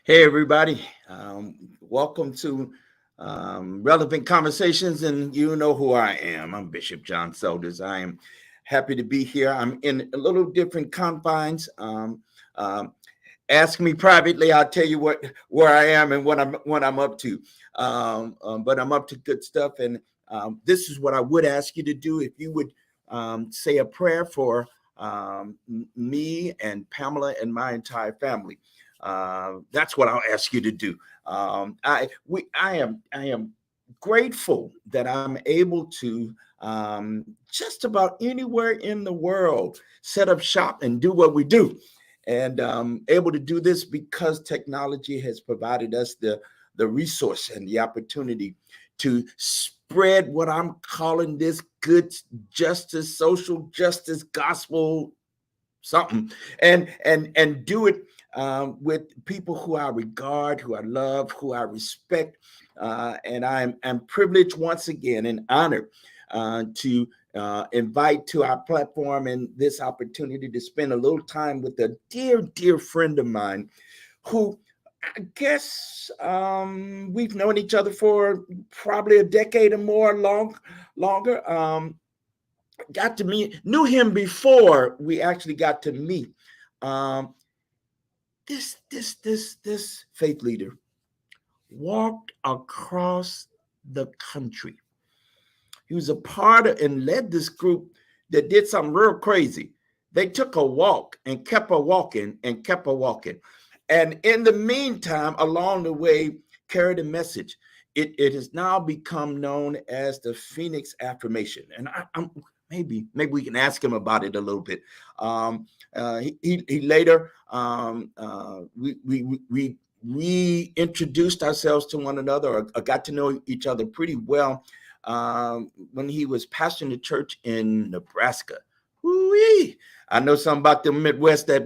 Hey, everybody. Welcome to Relevant Conversations, and you know who I am. I'm Bishop John Solders. I am happy to be here. I'm in a little different confines. Ask me privately, I'll tell you where I am and what I'm up to. But I'm up to good stuff, and this is what I would ask you to do. If you would say a prayer for me and Pamela and my entire family. That's what I'll ask you to do. I am grateful that I'm able to just about anywhere in the world set up shop and do what we do, and able to do this because technology has provided us the resource and the opportunity to spread what I'm calling this good justice, social justice, gospel something, and do it with people who I regard, who I love, who I respect, and I'm privileged once again and honored to invite to our platform and this opportunity to spend a little time with a dear friend of mine who I guess we've known each other for probably a decade or more, longer. Knew him before we actually got to meet. This faith leader walked across the country. He was a part of and led this group that did something real crazy. They took a walk and kept a walking and kept a walking. And in the meantime, along the way, carried a message. It has now become known as the Phoenix Affirmation. And I'm maybe we can ask him about it a little bit. He later, we introduced ourselves to one another, or got to know each other pretty well when he was pastoring the church in Nebraska. Woo-wee. I know something about the Midwest. I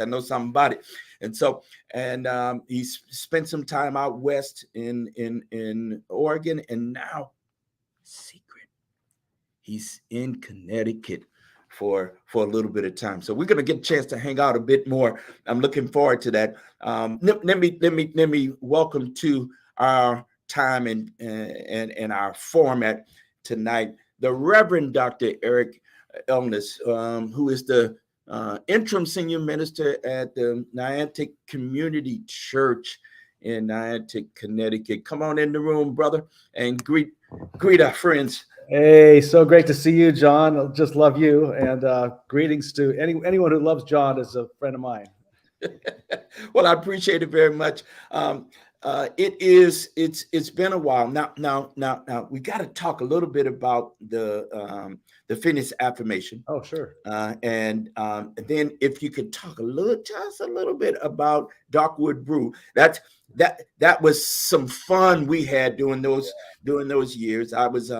know something about it. And so, he spent some time out west in Oregon, and now secret, he's in Connecticut for a little bit of time. So we're going to get a chance to hang out a bit more. I'm looking forward to that. Let me welcome to our time and our format tonight the Reverend Dr. Eric Enes, who is the interim senior minister at the Niantic Community Church in Niantic, Connecticut. Come on in the room, brother, and greet our friends. Hey, so great to see you, John. I just love you, and greetings to anyone who loves John is a friend of mine. Well, I appreciate it very much. It's been a while now. We got to talk a little bit about the Phoenix affirmation. Oh, sure. And then if you could talk just a little bit about Darkwood Brew. That was some fun we had during those years. I was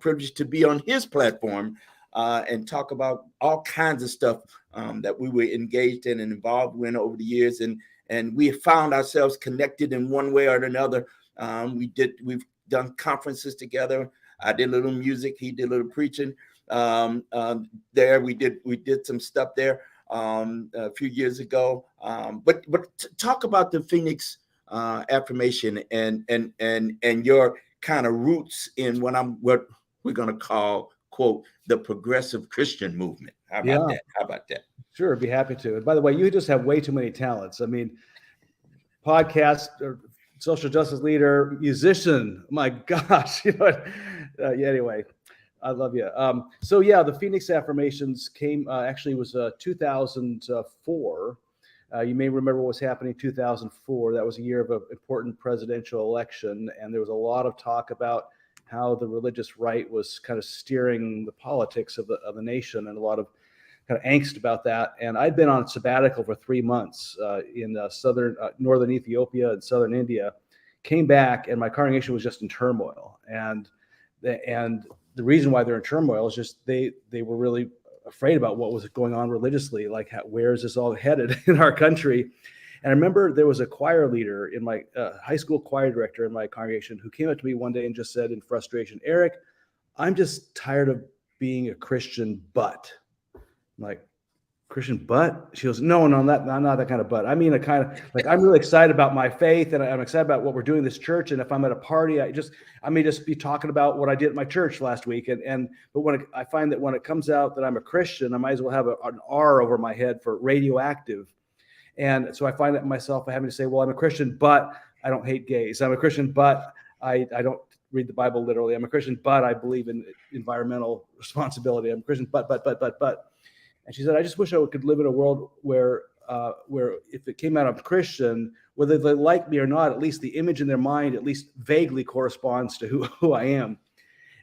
privileged to be on his platform and talk about all kinds of stuff that we were engaged in and involved in over the years, and we found ourselves connected in one way or another. We've done conferences together. I did a little music, he did a little preaching. There we did some stuff there a few years ago. But talk about the Phoenix affirmation and your kind of roots in what we're going to call, quote, the progressive Christian movement. How about that? Sure, I'd be happy to. And by the way, you just have way too many talents. I mean, podcast, or social justice leader, musician. My gosh, anyway, I love you. So yeah, the Phoenix affirmations came. Actually, it was 2004. You may remember what was happening in 2004. That was a year of an important presidential election, and there was a lot of talk about how the religious right was kind of steering the politics of the nation, and a lot of kind of angst about that. And I'd been on sabbatical for 3 months in northern Ethiopia and southern India. Came back, and my congregation was just in turmoil. And the reason why they're in turmoil is just they were really afraid about what was going on religiously, like where is this all headed in our country. And I remember there was a choir leader in my high school choir director in my congregation who came up to me one day and just said in frustration, "Eric, I'm just tired of being a Christian butt." I'm like, "Christian butt?" She goes, No, not that kind of butt. I mean, a kind of like, I'm really excited about my faith, and I'm excited about what we're doing in this church. And if I'm at a party, I may just be talking about what I did at my church last week. But I find that when it comes out that I'm a Christian, I might as well have an R over my head for radioactive. And so I find that myself having to say, well, I'm a Christian, but I don't hate gays. I'm a Christian, but I don't read the Bible literally. I'm a Christian, but I believe in environmental responsibility. I'm a Christian, but. And she said, I just wish I could live in a world where if it came out of Christian, whether they like me or not, at least the image in their mind at least vaguely corresponds to who I am.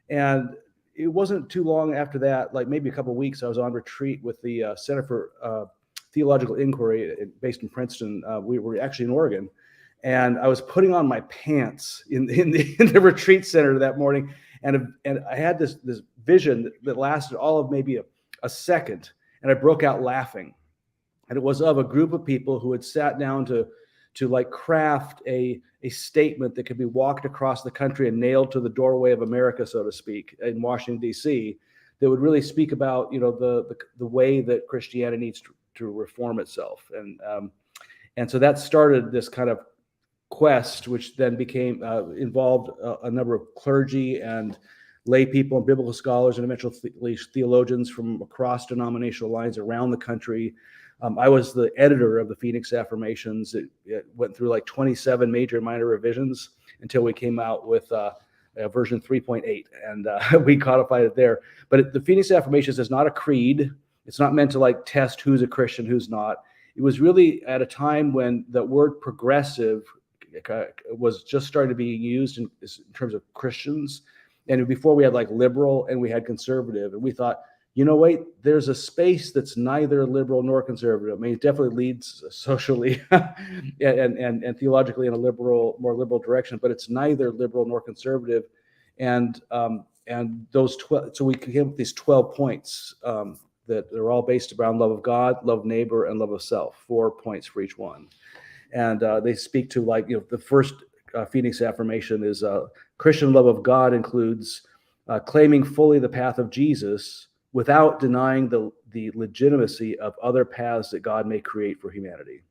And it wasn't too long after that, like maybe a couple of weeks, I was on retreat with the Center for Theological Inquiry based in Princeton. We were actually in Oregon. And I was putting on my pants in the retreat center that morning. And I had this vision that lasted all of maybe a second. And I broke out laughing. And it was of a group of people who had sat down to like craft a statement that could be walked across the country and nailed to the doorway of America, so to speak, in Washington, D.C., that would really speak about, the way that Christianity needs to reform itself. And so that started this kind of quest, which then became involved a number of clergy and lay people and biblical scholars and eventually theologians from across denominational lines around the country. I was the editor of the Phoenix Affirmations. It went through like 27 major and minor revisions until we came out with version 3.8, and we codified it there. But the Phoenix Affirmations is not a creed. It's not meant to like test who's a Christian, who's not. It was really at a time when the word progressive was just starting to be used in terms of Christians. And before we had like liberal and we had conservative, and we thought, wait, there's a space that's neither liberal nor conservative. I mean, it definitely leads socially and theologically in a more liberal direction, but it's neither liberal nor conservative. And those 12, so we came up with these 12 points that are all based around love of God, love of neighbor, and love of self. 4 points for each one. And they speak to the first Phoenix affirmation is Christian love of God includes claiming fully the path of Jesus without denying the legitimacy of other paths that God may create for humanity.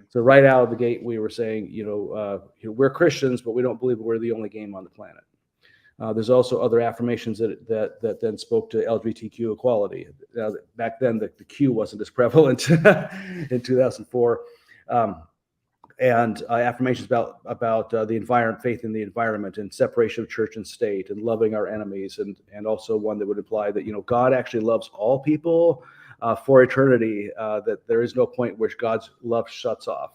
So right out of the gate, we were saying, we're Christians, but we don't believe we're the only game on the planet. There's also other affirmations that then spoke to LGBTQ equality. Back then, the Q wasn't as prevalent in 2004. And affirmations about the environment, faith in the environment, and separation of church and state, and loving our enemies, and also one that would imply that God actually loves all people for eternity. That there is no point which God's love shuts off.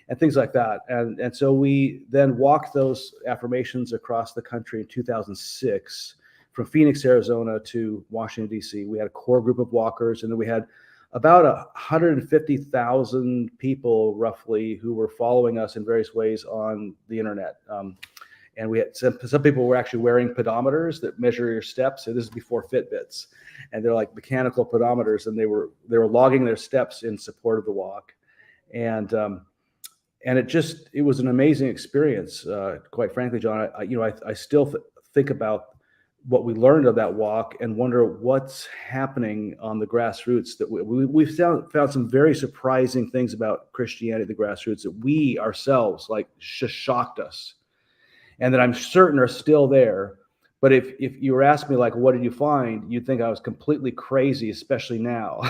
and things like that. And so we then walked those affirmations across the country in 2006, from Phoenix, Arizona to Washington, D.C. We had a core group of walkers, and then we had about 150,000 people roughly who were following us in various ways on the internet. And we had some people were actually wearing pedometers that measure your steps. So this is before Fitbits, and they're like mechanical pedometers, and they were logging their steps in support of the walk. And it was an amazing experience, quite frankly, John. I still think about what we learned of that walk and wonder what's happening on the grassroots. That we've found some very surprising things about Christianity at the grassroots that we ourselves just shocked us, and that I'm certain are still there. But if you were asking me what did you find, you'd think I was completely crazy, especially now,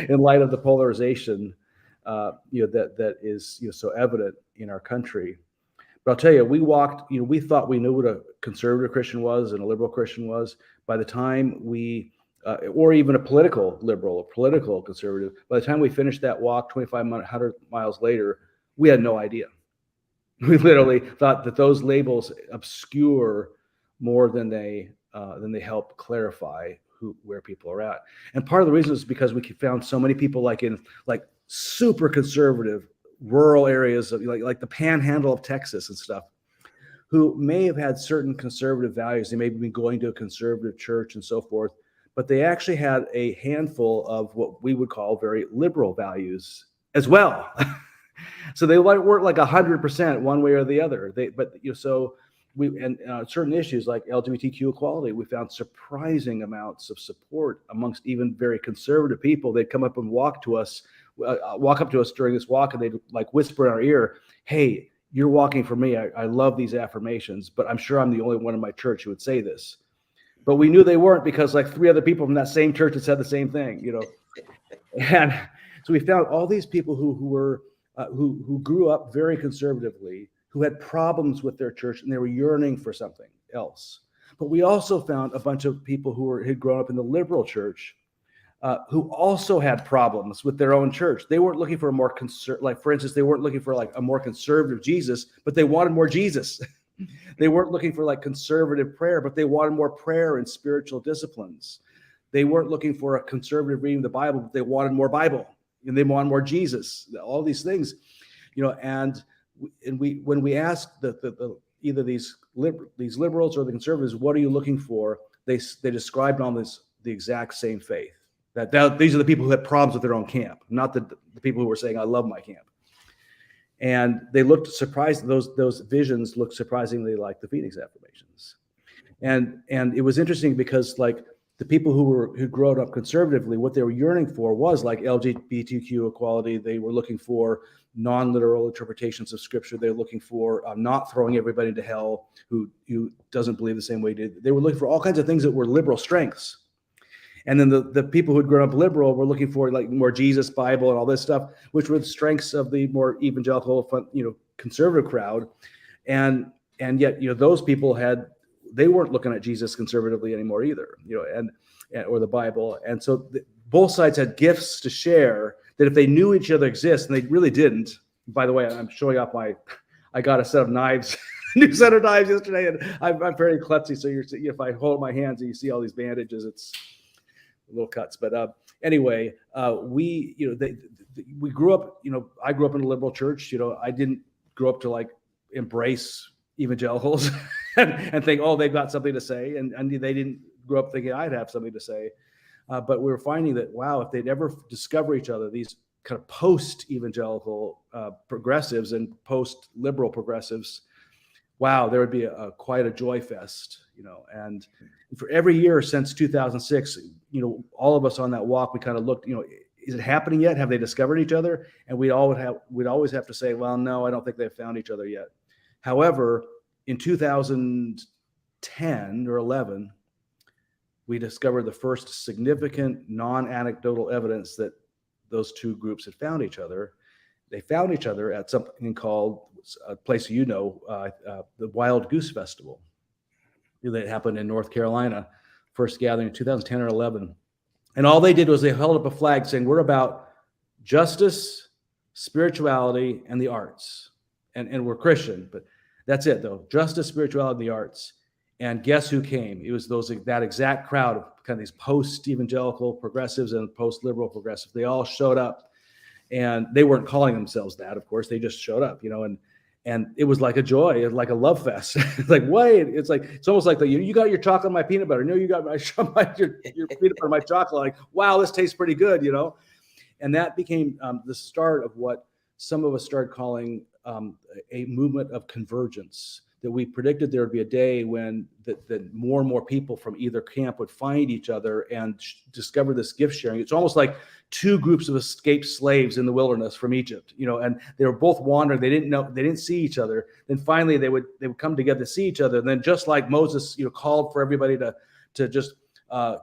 in light of the polarization that is so evident in our country. But I'll tell you, we walked, we thought we knew what a conservative Christian was and a liberal Christian was. By the time or even a political liberal, a political conservative, by the time we finished that walk 2,500 miles later, we had no idea. We literally thought that those labels obscure more than they help clarify where people are at. And part of the reason is because we found so many people in super conservative rural areas of like the panhandle of Texas and stuff, who may have had certain conservative values. They may have been going to a conservative church and so forth, but they actually had a handful of what we would call very liberal values as well. So they weren't 100% one way or the other. Certain issues like LGBTQ equality, we found surprising amounts of support amongst even very conservative people. They'd come up and walk up to us during this walk, and they'd whisper in our ear, "Hey, you're walking for me. I love these affirmations, but I'm sure I'm the only one in my church who would say this." But we knew they weren't, because 3 other people from that same church had said the same thing, And so we found all these people who grew up very conservatively, who had problems with their church, and they were yearning for something else. But we also found a bunch of people who had grown up in the liberal church, who also had problems with their own church. They weren't looking for a more for instance, they weren't looking for a more conservative Jesus, but they wanted more Jesus. They weren't looking for conservative prayer, but they wanted more prayer and spiritual disciplines. They weren't looking for a conservative reading of the Bible, but they wanted more Bible, and they wanted more Jesus. All these things, and when we asked either these liberals or the conservatives, what are you looking for? They described on the exact same faith. That these are the people who had problems with their own camp, not the people who were saying, "I love my camp." And they looked surprised. Those visions looked surprisingly like the Phoenix affirmations. And it was interesting because the people who grew up conservatively, what they were yearning for was LGBTQ equality. They were looking for non-literal interpretations of scripture. They were looking for not throwing everybody into hell who doesn't believe the same way they did. They were looking for all kinds of things that were liberal strengths. And then the people who'd grown up liberal were looking for more Jesus, Bible, and all this stuff, which were the strengths of the more evangelical, conservative crowd. And yet, those people they weren't looking at Jesus conservatively anymore either, or the Bible. And so both sides had gifts to share that if they knew each other exist, and they really didn't. By the way, I'm showing off I got a set of knives, new set of knives yesterday, and I'm very klutzy. So if I hold my hands and you see all these bandages, it's little cuts. But anyway, we grew up, I grew up in a liberal church. I didn't grow up to embrace evangelicals and think, oh, they've got something to say. And they didn't grow up thinking I'd have something to say. But we were finding that, wow, if they'd ever discover each other, these kind of post-evangelical progressives and post-liberal progressives, wow, there would be quite a joy fest, and for every year since 2006, all of us on that walk, we kind of looked, is it happening yet? Have they discovered each other? And we'd always have to say, well, no, I don't think they've found each other yet. However, in 2010 or 11, we discovered the first significant non-anecdotal evidence that those two groups had found each other. They found each other at something called a place the Wild Goose Festival that happened in North Carolina, first gathering in 2010 or 11. And all they did was they held up a flag saying, we're about justice, spirituality, and the arts. And we're Christian, but that's it though. Justice, spirituality, and the arts. And guess who came? It was that exact crowd of kind of these post-evangelical progressives and post-liberal progressives. They all showed up, and they weren't calling themselves that, of course. They just showed up, and it was like a joy, it was like a love fest. It's like, wait, it's almost like you got your chocolate, my peanut butter. No, you got your peanut butter, my chocolate. Like, wow, this tastes pretty good, And that became the start of what some of us started calling a movement of convergence. That we predicted there would be a day when that more and more people from either camp would find each other and discover this gift sharing. It's almost like two groups of escaped slaves in the wilderness from Egypt, and they were both wandering. They didn't see each other. Then finally they would come together to see each other. And then just like Moses, called for everybody to just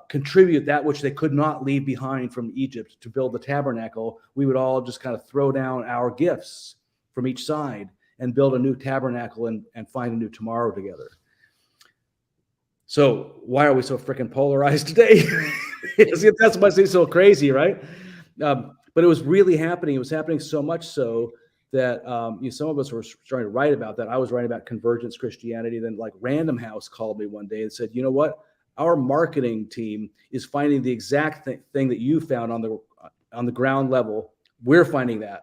contribute that which they could not leave behind from Egypt to build the tabernacle, we would all just kind of throw down our gifts from each side and build a new tabernacle and find a new tomorrow together. So why are we so freaking polarized today? That's what seems so crazy, right? But it was really happening. It was happening so much so that some of us were starting to write about that. I was writing about convergence Christianity. Then like Random House called me one day and said, you know what? Our marketing team is finding the exact thing that you found on the ground level. We're finding that.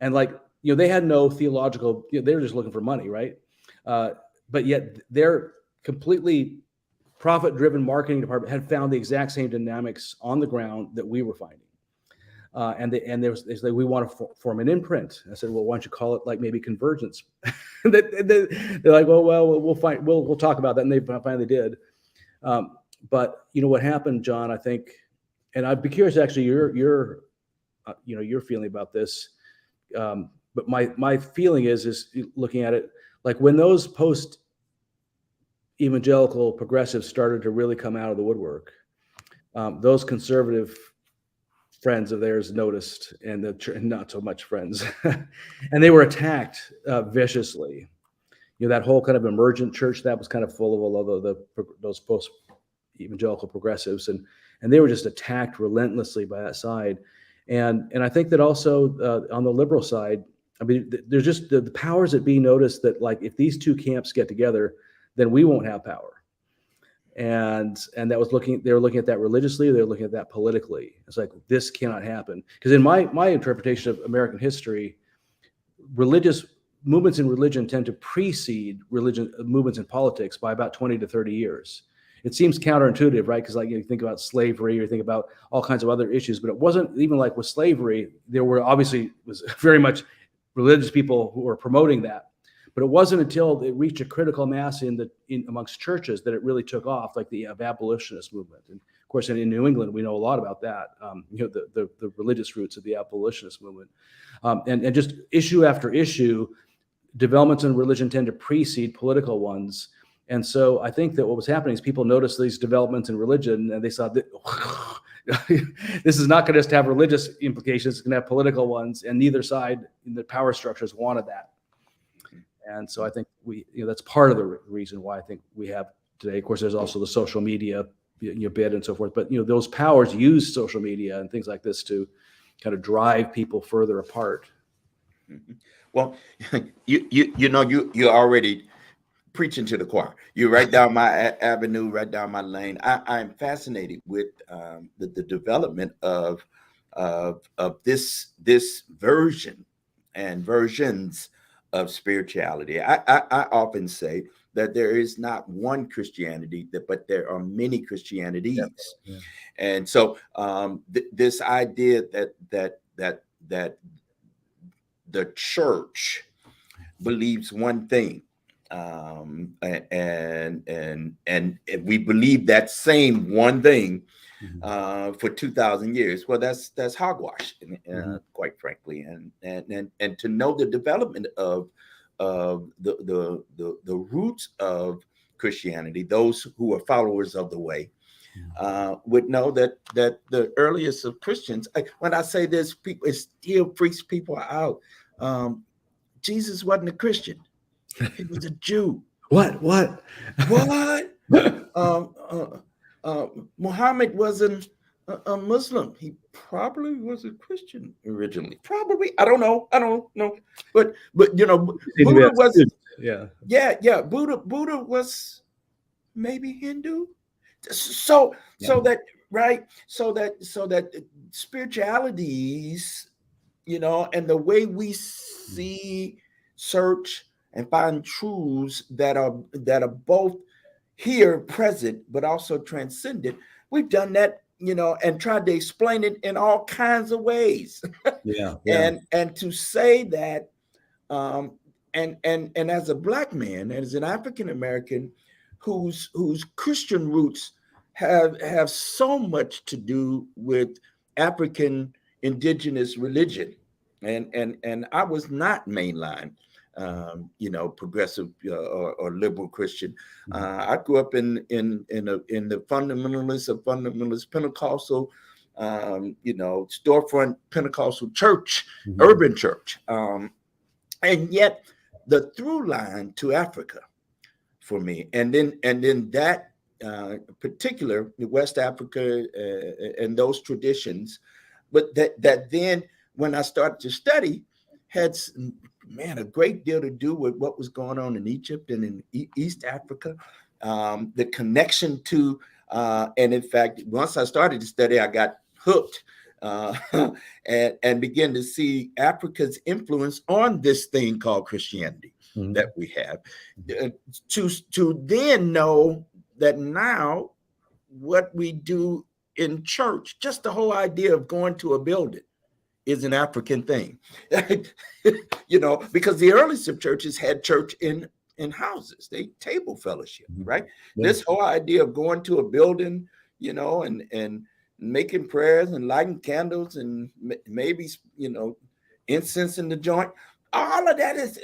And like, they had no theological, they were just looking for money, right? But yet their completely profit-driven marketing department had found the exact same dynamics on the ground that we were finding. And they said, we want to form an imprint. I said, well, why don't you call it like maybe convergence? They're like, well, we'll talk about that. And they finally did. But what happened, John, I think, and I'd be curious actually your feeling about this. But my feeling is looking at it, like when those post-evangelical progressives started to really come out of the woodwork, those conservative friends of theirs noticed, and not so much friends, and they were attacked viciously. That whole kind of emergent church that was kind of full of all of those post-evangelical progressives, and they were just attacked relentlessly by that side. And I think that also on the liberal side, I mean, there's just the powers that be noticed that like if these two camps get together, then we won't have power. And they were looking at that religiously, they were looking at that politically. It's like, this cannot happen. Because in my interpretation of American history, religious movements in religion tend to precede movements in politics by about 20 to 30 years. It seems counterintuitive, right? Because like you think about slavery, or you think about all kinds of other issues, but it wasn't even like with slavery. There were obviously was very much religious people who were promoting that, but it wasn't until it reached a critical mass amongst churches that it really took off, like the abolitionist movement. And of course, in New England, we know a lot about that. The religious roots of the abolitionist movement, and just issue after issue, developments in religion tend to precede political ones. And so I think that what was happening is people noticed these developments in religion, and they saw that this is not going to just have religious implications, it's going to have political ones, and neither side in the power structures wanted that. And so I think that's part of the reason why I think we have today. Of course, there's also the social media bit and so forth, but those powers use social media and things like this to kind of drive people further apart. Well, you already preaching to the choir. You're right down my avenue, right down my lane. I'm fascinated with the development of this version and versions of spirituality. I often say that there is not one Christianity, but there are many Christianities. Yeah. And so this idea that the church believes one thing, and we believe that same one thing for 2,000 years. Well, that's hogwash, quite frankly. And to know the development of the roots of Christianity, those who are followers of the way, would know that the earliest of Christians. When I say this, people, it still freaks people out. Jesus wasn't a Christian. He was a Jew. What? Muhammad wasn't a Muslim. He probably was a Christian originally. Probably, I don't know. But Seem to be Buddha a was, student. Yeah. Buddha was maybe Hindu. So Yeah. so that right, so that spiritualities, and the way we see, search, and find truths that are both here present but also transcendent. We've done that, and tried to explain it in all kinds of ways. Yeah. And to say that, um, and as a Black man, as an African American, whose Christian roots have so much to do with African indigenous religion, and I was not mainline, progressive, or liberal Christian. I grew up in the fundamentalist Pentecostal, storefront Pentecostal church, urban church. And yet the through line to Africa for me, and then that particular West Africa, and those traditions, but that then when I started to study, had, man, a great deal to do with what was going on in Egypt and in East Africa, the connection to, and in fact, once I started to study, I got hooked, uh, and begin to see Africa's influence on this thing called Christianity that we have, to then know that now what we do in church, just the whole idea of going to a building, is an African thing. Because the earliest churches had church in houses, they table fellowship, right? Yeah. This whole idea of going to a building, and making prayers and lighting candles and maybe incense in the joint, all of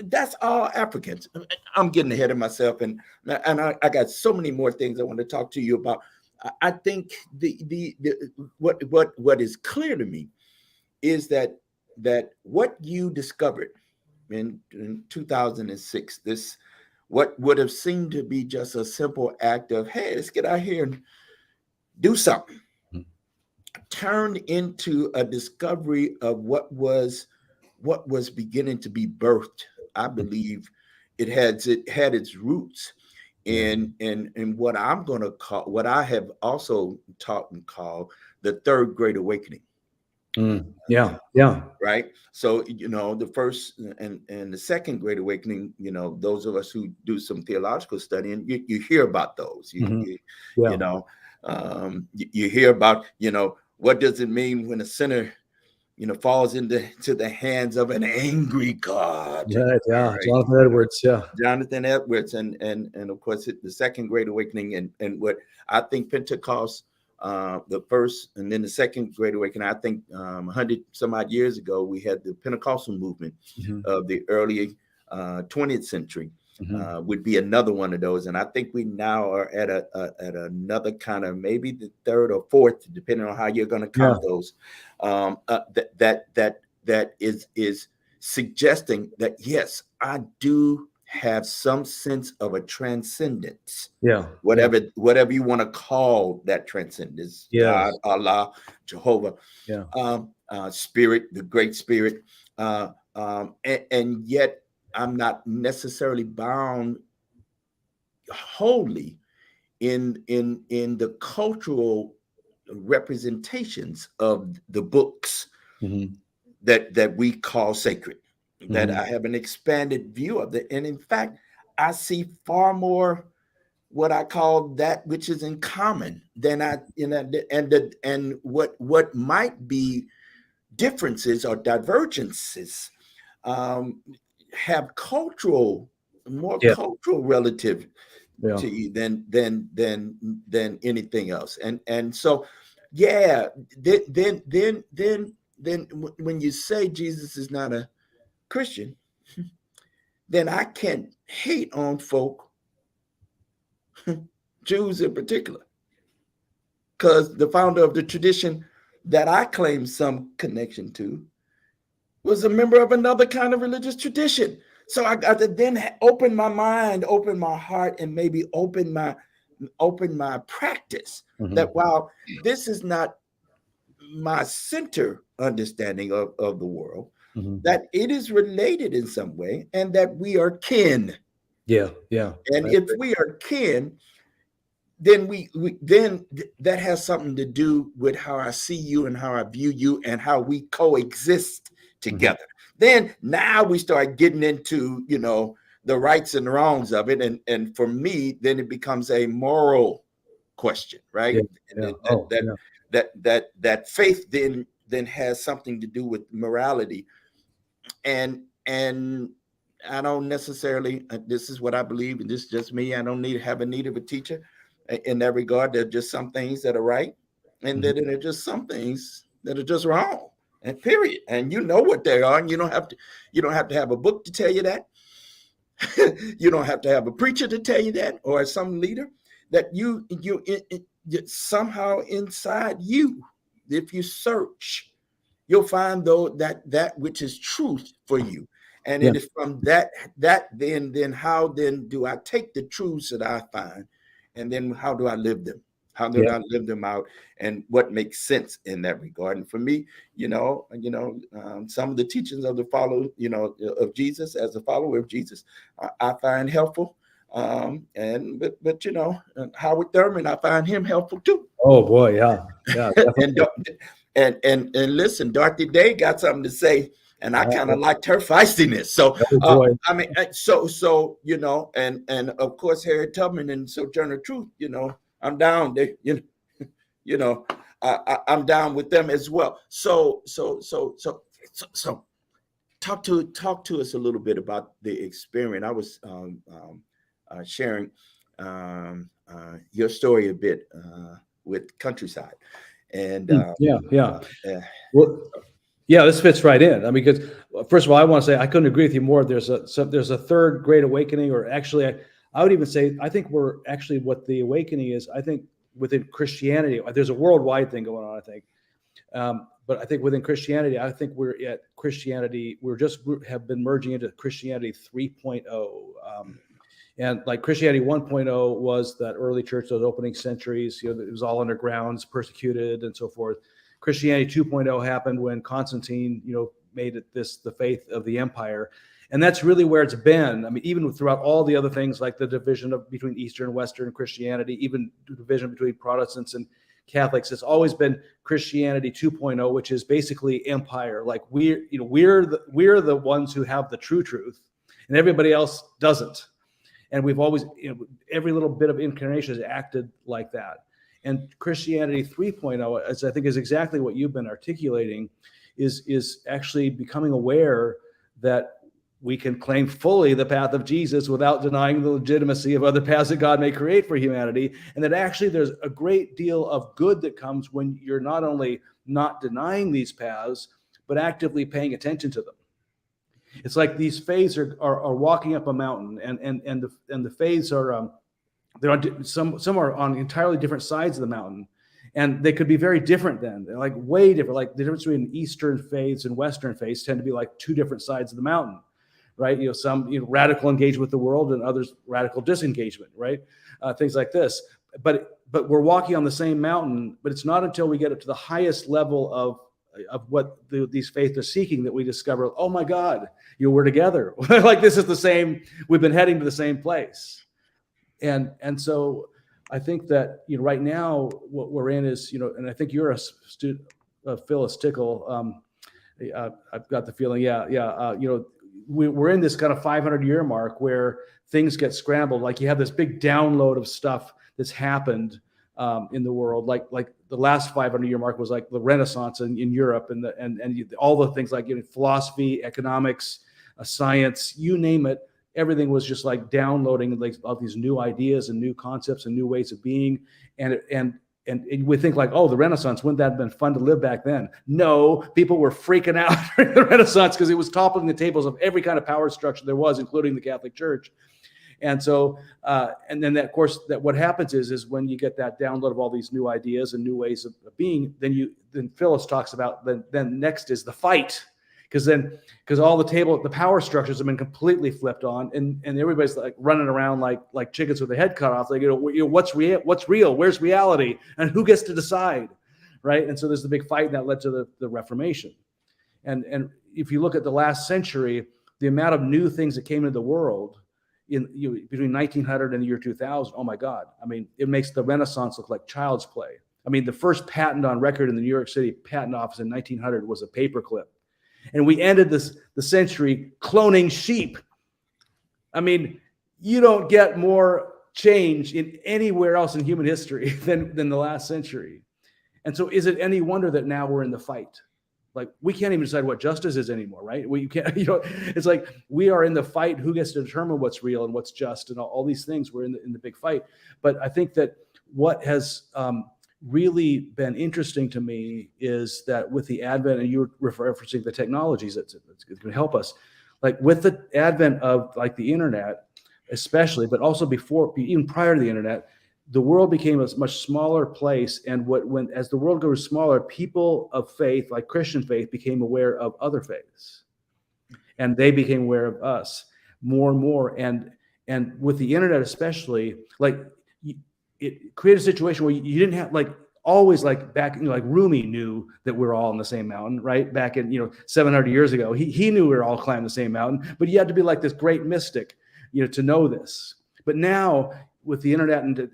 that's all Africans. I'm getting ahead of myself, and I got so many more things I want to talk to you about. I think the what is clear to me is that what you discovered in 2006, this what would have seemed to be just a simple act of, hey, let's get out here and do something, turned into a discovery of what was beginning to be birthed. I believe it had its roots in what I'm going to call, what I have also taught and called, the third great awakening. Yeah. Right. So, the first and the second great awakening, those of us who do some theological studying, you hear about those. You hear about, what does it mean when a sinner, falls into the hands of an angry God. Right. Yeah. Right. Jonathan Edwards. Yeah. Jonathan Edwards, and of course the second great awakening, and what I think Pentecost, the first and then the second great awakening, I think 100 some odd years ago we had the Pentecostal movement of the early 20th century, would be another one of those, and I think we now are at another kind of, maybe the third or fourth, depending on how you're going to count those. That is suggesting that, yes, I do have some sense of a transcendence. Yeah. Whatever you want to call that transcendence, God, Allah, Jehovah, Spirit, the Great Spirit, and yet I'm not necessarily bound wholly in the cultural representations of the books that we call sacred, that I have an expanded view of it. And in fact, I see far more what I call that which is in common than and what might be differences or divergences, have more cultural relative to you than anything else. And so, then when you say Jesus is not a Christian, then I can't hate on folk, Jews in particular, because the founder of the tradition that I claim some connection to was a member of another kind of religious tradition. So I got to then open my mind, open my heart, and maybe open my practice, that while this is not my center understanding of the world, Mm-hmm. that it is related in some way and that we are kin. Yeah. And if we are kin, then then that has something to do with how I see you and how I view you and how we coexist together. Mm-hmm. Then now we start getting into, the rights and wrongs of it. And for me, then it becomes a moral question, right? That faith then has something to do with morality. And I don't necessarily, this is what I believe, and this is just me. I don't have a need of a teacher in that regard. There are just some things that are right, and then there are just some things that are just wrong, and period. And you know what they are, and you don't have to have a book to tell you that. You don't have to have a preacher to tell you that, or some leader. That you somehow inside you, if you search, you'll find though that which is truth for you. And it is from that then how then do I take the truths that I find, and then how do I live them? How do I live them out, and what makes sense in that regard? And for me, some of the teachings of the of Jesus, as a follower of Jesus, I find helpful. But Howard Thurman, I find him helpful too. Oh boy, yeah. And listen, Dorothy Day got something to say, and I kind of liked her feistiness. So I mean, and of course Harriet Tubman and Sojourner Truth. I'm down. I'm down with them as well. So talk to us a little bit about the experience. I was sharing your story a bit with Countryside, and this fits right in. I mean, because first of all, I want to say I couldn't agree with you more. There's a third great awakening, or actually, I would even say I think we're actually what the awakening is. I think within Christianity, there's a worldwide thing going on. I think, but I think within Christianity, I think we're at Christianity. We have been merging into Christianity 3.0. And like Christianity 1.0 was that early church, those opening centuries, it was all underground, persecuted and so forth. Christianity 2.0 happened when Constantine, made it the faith of the empire. And that's really where it's been. I mean, even throughout all the other things like the division between Eastern and Western Christianity, even the division between Protestants and Catholics, it's always been Christianity 2.0, which is basically empire. Like we're the ones who have the true truth, and everybody else doesn't. And we've always, every little bit of incarnation has acted like that. And Christianity 3.0, I think is exactly what you've been articulating, is actually becoming aware that we can claim fully the path of Jesus without denying the legitimacy of other paths that God may create for humanity. And that actually there's a great deal of good that comes when you're not only not denying these paths, but actively paying attention to them. It's like these faiths are walking up a mountain, and the faiths are they're on some are on entirely different sides of the mountain, and they could be very different. Then they're like way different. Like the difference between Eastern faiths and Western faiths tend to be like two different sides of the mountain, right? Some radical engagement with the world, and others radical disengagement, right? Things like this. But we're walking on the same mountain. But it's not until we get up to the highest level of what these faiths are seeking that we discover, oh my God, we're together. Like this is the same, we've been heading to the same place. And so I think that, right now what we're in is, and I think you're a student of Phyllis Tickle. I've got the feeling, we're in this kind of 500-year mark where things get scrambled. Like you have this big download of stuff that's happened in the world, like the last 500-year mark was like the Renaissance in Europe, and all the things like philosophy, economics, science, you name it. Everything was just like downloading like all these new ideas and new concepts and new ways of being, and we think like, oh, the Renaissance, wouldn't that have been fun to live back then? No, people were freaking out during the Renaissance because it was toppling the tables of every kind of power structure there was, including the Catholic Church. And so, and then of course, that what happens is when you get that download of all these new ideas and new ways of being, then Phyllis talks about then next is the fight, because all the power structures have been completely flipped on, and everybody's like running around like chickens with their head cut off. Like what's real? Where's reality? And who gets to decide? right? And so there's the big fight that led to the Reformation. And if you look at the last century, the amount of new things that came into the world between 1900 and the year 2000, oh my God. I mean, it makes the Renaissance look like child's play. I mean, the first patent on record in the New York City Patent Office in 1900 was a paperclip. And we ended the century cloning sheep. I mean, you don't get more change in anywhere else in human history than the last century. And so is it any wonder that now we're in the fight? Like, we can't even decide what justice is anymore, right? We can't, it's like we are in the fight. Who gets to determine what's real and what's just and all these things? We're in the big fight. But I think that what has really been interesting to me is that with the advent, and you were referencing the technologies that's going to help us, like with the advent of like the internet, especially, but also before, even prior to the internet, the world became a much smaller place. And as the world grew smaller, people of faith, like Christian faith, became aware of other faiths, and they became aware of us more and more. And with the internet, especially, like it created a situation where you didn't have always back, like Rumi knew that we're all on the same mountain, right? Back in 700 years ago, he knew we were all climbing the same mountain, but you had to be like this great mystic, to know this. But now, with the internet and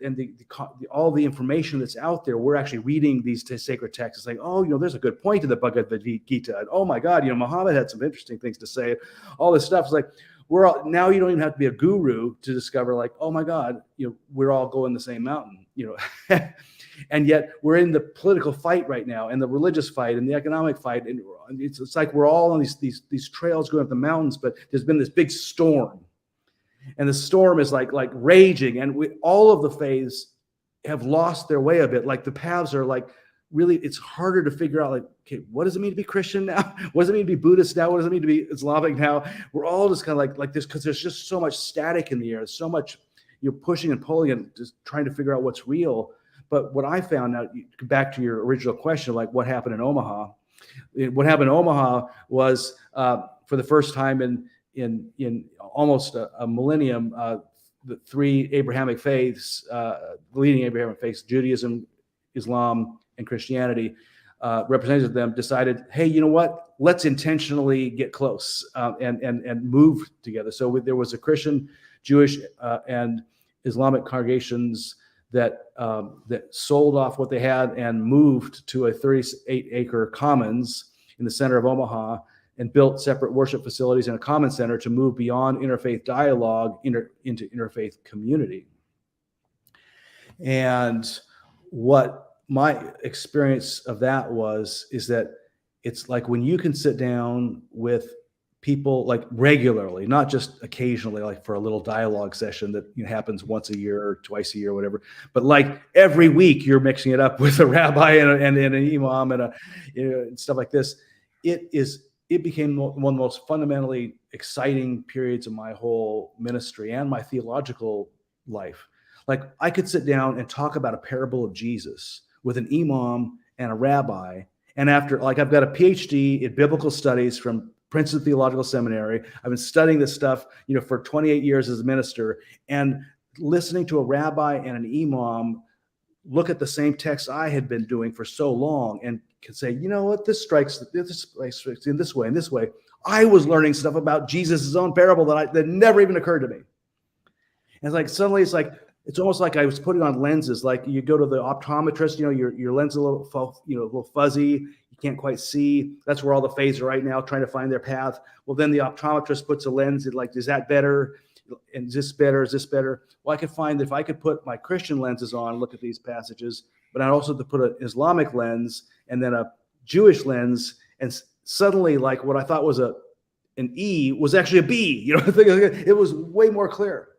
all the information that's out there, we're actually reading these sacred texts. It's like, oh, there's a good point to the Bhagavad Gita. And, oh my God, Muhammad had some interesting things to say. All this stuff is like, now you don't even have to be a guru to discover, like, oh my God, we're all going the same mountain, and yet we're in the political fight right now, and the religious fight, and the economic fight, and it's like we're all on these trails going up the mountains, but there's been this big storm. And the storm is like raging, and all of the faiths have lost their way a bit. Like the paths are like really, it's harder to figure out, like, okay, what does it mean to be Christian now? What does it mean to be Buddhist now? What does it mean to be Islamic now? We're all just kind of like this, because there's just so much static in the air. There's so much pushing and pulling and just trying to figure out what's real. But what I found out, back to your original question, like what happened in Omaha. What happened in Omaha was for the first time in almost a millennium, the three Abrahamic faiths, the leading Abrahamic faiths, Judaism, Islam, and Christianity, representatives of them decided, hey, you know what? Let's intentionally get close and move together. So there was a Christian, Jewish, and Islamic congregations that sold off what they had and moved to a 38-acre commons in the center of Omaha, and built separate worship facilities and a common center to move beyond interfaith dialogue into interfaith community. And what my experience of that is that it's like when you can sit down with people like regularly, not just occasionally, like for a little dialogue session that happens once a year or twice a year or whatever, but like every week you're mixing it up with a rabbi and an imam and and stuff like this. It became one of the most fundamentally exciting periods of my whole ministry and my theological life. Like, I could sit down and talk about a parable of Jesus with an imam and a rabbi. And after, like, I've got a PhD in biblical studies from Princeton Theological Seminary. I've been studying this stuff, for 28 years as a minister, and listening to a rabbi and an imam look at the same text I had been doing for so long and can say, what, this strikes in this way, in this way. I was learning stuff about Jesus' own parable that never even occurred to me. And it's like, suddenly it's almost like I was putting on lenses. Like, you go to the optometrist, your lens is a little fuzzy. You can't quite see. That's where all the faiths are right now, trying to find their path. Well, then the optometrist puts a lens in, like, is that better? And is this better? Is this better? Well, I could find that if I could put my Christian lenses on, look at these passages, but I also have to put an Islamic lens and then a Jewish lens, and suddenly, like, what I thought was an E was actually a B. It was way more clear.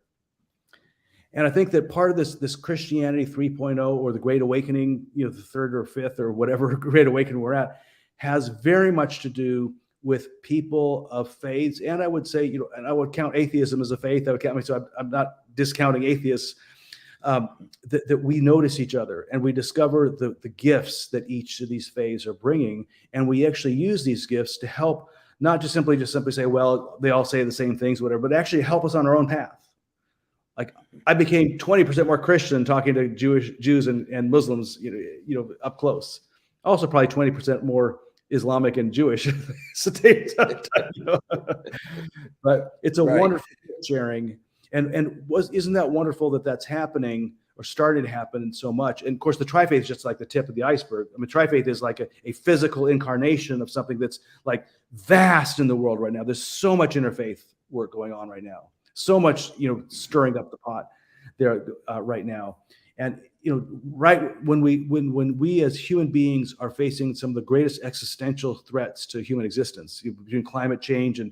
And I think that part of this Christianity 3.0, or the Great Awakening, the third or fifth or whatever Great Awakening we're at, has very much to do with people of faiths. And I would say, and I would count atheism as a faith. I would count, so I'm not discounting atheists, that we notice each other and we discover the gifts that each of these faiths are bringing. And we actually use these gifts to help, not just simply say, well, they all say the same things, whatever, but actually help us on our own path. Like, I became 20% more Christian talking to Jews and Muslims, up close. Also probably 20% more Islamic and Jewish at the same time, you know? But it's a Right. wonderful sharing. And isn't that wonderful that that's happening or started to happen so much? And of course, the tri-faith is just like the tip of the iceberg. I mean, tri-faith is like a physical incarnation of something that's like vast in the world right now. There's so much interfaith work going on right now. So much, stirring up the pot there right now. And right when we as human beings are facing some of the greatest existential threats to human existence, between climate change and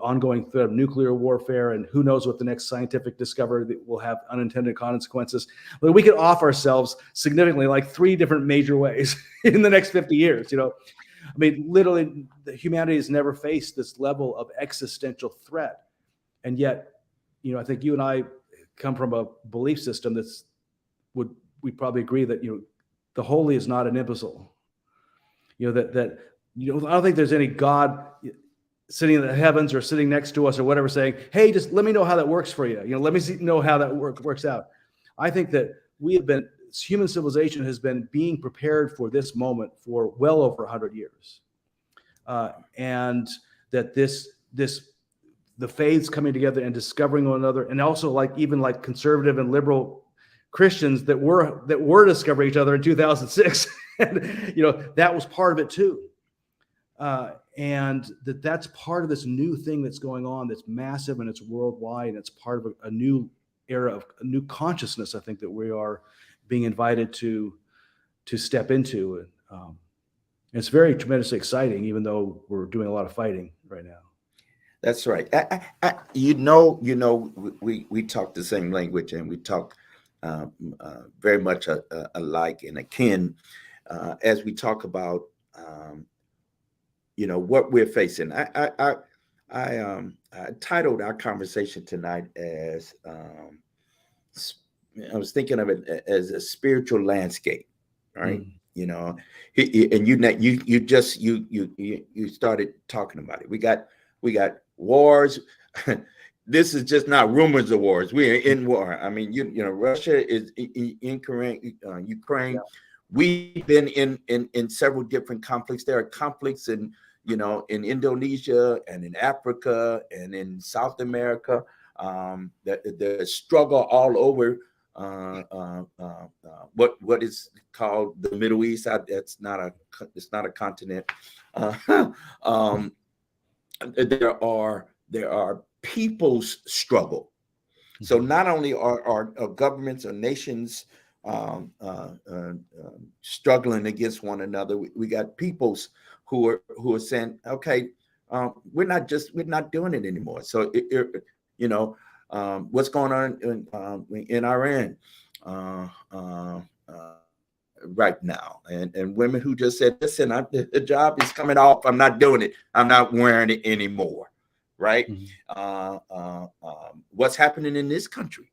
ongoing threat of nuclear warfare, and who knows what the next scientific discovery that will have unintended consequences, but we could off ourselves significantly, like 3 different major ways in the next 50 years. I mean, literally, humanity has never faced this level of existential threat, and yet, I think you and I come from a belief system we probably agree that the holy is not an imbecile. I don't think there's any God sitting in the heavens or sitting next to us or whatever saying, hey, just let me know how that works for you. Let me know how that works out. I think that human civilization has been being prepared for this moment for well over 100 years. And that the faiths coming together and discovering one another, and also even conservative and liberal Christians that were discovering each other in 2006, and that was part of it too. And that's part of this new thing that's going on, that's massive and it's worldwide, and it's part of a new era of a new consciousness, I think, that we are being invited to step into. And it's very tremendously exciting, even though we're doing a lot of fighting right now. That's right. We talk the same language, and we talk very much alike and akin as we talk about what we're facing. I titled our conversation tonight as I was thinking of it as a spiritual landscape, right? And you started talking about it. We got wars. This is just not rumors of wars. We are in war. I mean, Russia is in Ukraine. Yeah. We've been in several different conflicts. There are conflicts in Indonesia and in Africa and in South America. The struggle all over what is called the Middle East. It's not a continent. There are people's struggle. So not only are governments or nations struggling against one another, we got peoples who are saying, okay, we're not doing it anymore. So what's going on in Iran right now, and women who just said, listen, the job is coming off, I'm not doing it, I'm not wearing it anymore, right? What's happening in this country,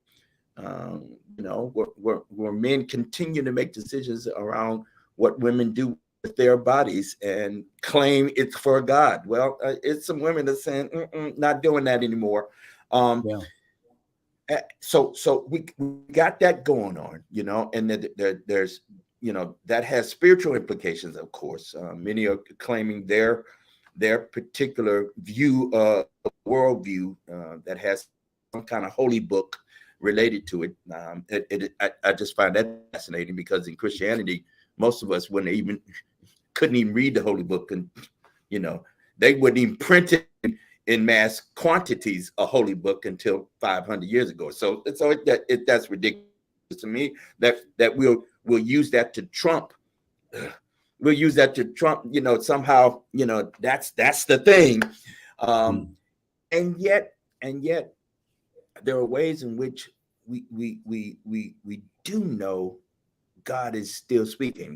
where men continue to make decisions around what women do with their bodies and claim it's for God. Well, it's some women that are saying, not doing that anymore. So we got that going on, and there's that has spiritual implications, of course. Many are claiming their particular view, worldview, that has some kind of holy book related to it. I just find that fascinating, because in Christianity, most of us couldn't even read the holy book, and they wouldn't even print it in mass quantities, a holy book, until 500 years ago. So that's ridiculous to me that we'll use that to trump. We'll use that to trump, somehow, that's the thing. And yet there are ways in which we do know God is still speaking.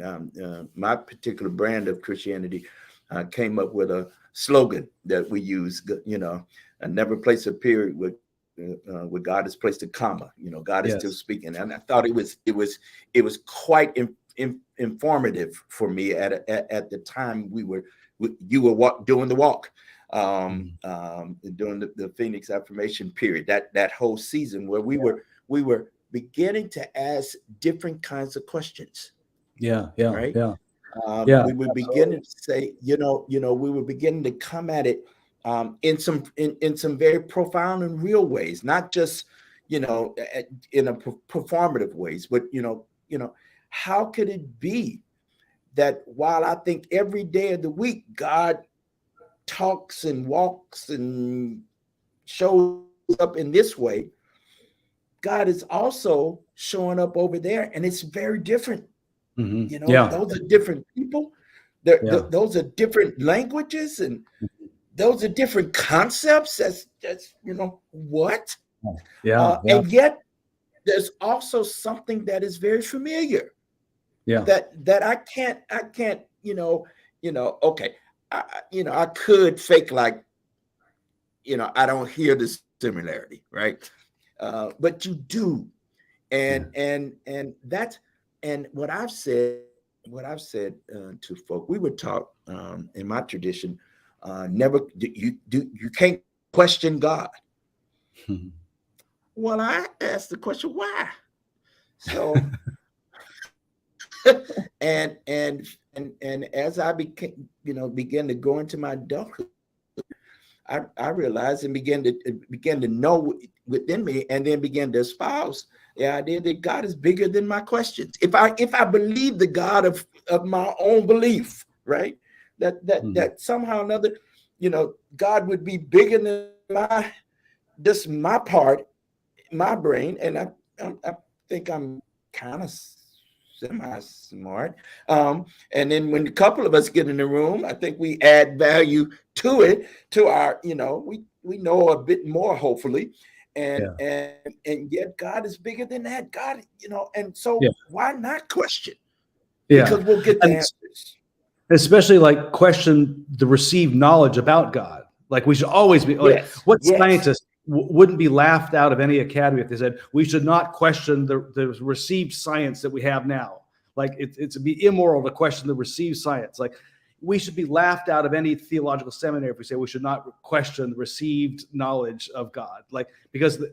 My particular brand of Christianity came up with a slogan that we use, I never place a period where God has placed a comma. God is still speaking, and I thought it was quite informative for me at the time you were doing the walk, during the Phoenix affirmation period, that whole season where we were beginning to ask different kinds of questions. Right. Yeah, we were beginning absolutely. to say, we were beginning to come at it in some very profound and real ways, not just in a performative ways, but how could it be that while I think every day of the week God talks and walks and shows up in this way, God is also showing up over there, and it's very different. Yeah, Those are different people. yeah, Those are different languages, and those are different concepts. That's what. yeah, yeah, And yet, there's also something that is very familiar yeah. that I can't okay, I could fake like I don't hear the similarity, right? But you do, Yeah. and that's and what I've said to folk. We would talk in my tradition. Never you can't question God. Well, I asked the question why. So and as I began to go into my adulthood, I realized and began to know within me, and then began to espouse the idea that God is bigger than my questions. If I believe the God of my own belief, right, that somehow or another, God would be bigger than my part, my brain, and I think I'm kind of semi-smart. And then when a couple of us get in the room, I think we add value to it, to our, we know a bit more, hopefully. And Yeah. and yet God is bigger than that. God, and so Yeah. why not question? Yeah. Because we'll get the And answers. especially like question the received knowledge about God. Like we should always be like, Yes, what yes. scientist wouldn't be laughed out of any academy if they said we should not question the received science that we have now? Like it's be immoral to question the received science. Like we should be laughed out of any theological seminary if we say we should not question the received knowledge of God. Like because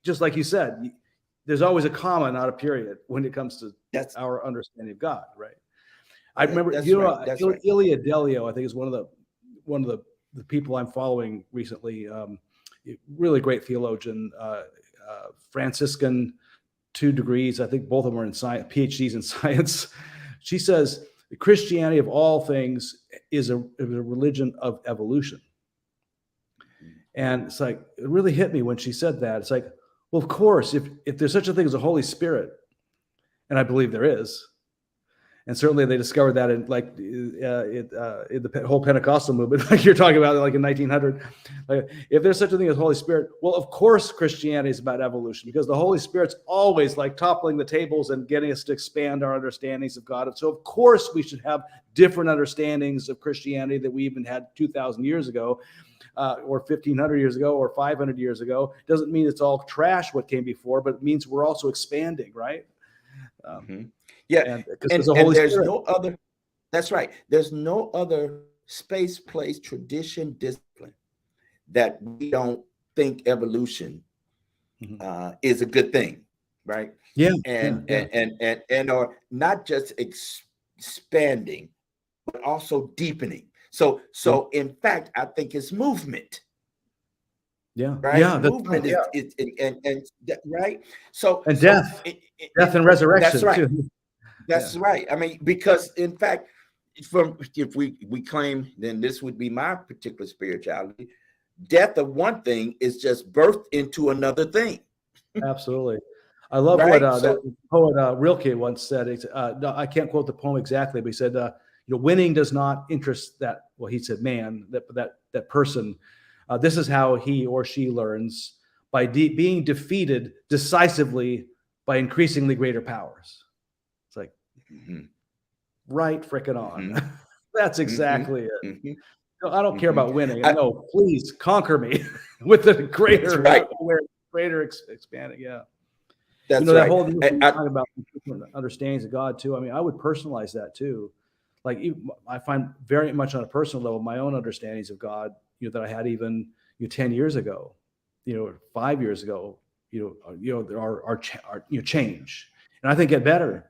just like you said, there's always a comma, not a period, when it comes to That's our understanding of God, right? I remember, that's right. That's right. Ilya Delio, I think is one of the people I'm following recently. Really great theologian, Franciscan, 2 degrees. I think both of them are in science, PhDs in science. She says Christianity of all things is a religion of evolution. And it's like, it really hit me when she said that. It's like, well, of course, if there's such a thing as a Holy Spirit, and I believe there is, and certainly they discovered that in like in the whole Pentecostal movement, like you're talking about, like in 1900. Like, if there's such a thing as Holy Spirit, well, of course Christianity is about evolution, because the Holy Spirit's always like toppling the tables and getting us to expand our understandings of God. And so of course we should have different understandings of Christianity that we even had 2,000 years ago, or 1,500 years ago, or 500 years ago. Doesn't mean it's all trash what came before, but it means we're also expanding, right? Yeah, And because there's a and Holy there's Spirit. no other. That's right. There's no other space, place, tradition, discipline that we don't think evolution is a good thing, right? Yeah, yeah, And yeah. or not just expanding, but also deepening. So in fact, I think it's movement, Yeah, right? yeah, that's right. Movement Yeah, is right. So and so death, death and that's resurrection right. too. Yeah, That's right. I mean, because in fact, if we claim, then this would be my particular spirituality. Death of one thing is just birth into another thing, absolutely. I love what right? that So poet Rilke once said. No, I can't quote the poem exactly, but he said, winning does not interest that. Well, he said, man, that person. This is how he or she learns, by being defeated decisively by increasingly greater powers. It's like, mhm, right, frickin' on. mhm, That's mhm, exactly it. mhm, No, I don't care mhm. about winning. I, No, please conquer me with the that's greater right. awareness, greater expanding. Yeah. That's That right. whole thing you talking about different understandings of God too. I mean, I would personalize that too. Like I find very much on a personal level my own understandings of God, that I had even 10 years ago, 5 years ago, there are change, and I think get better.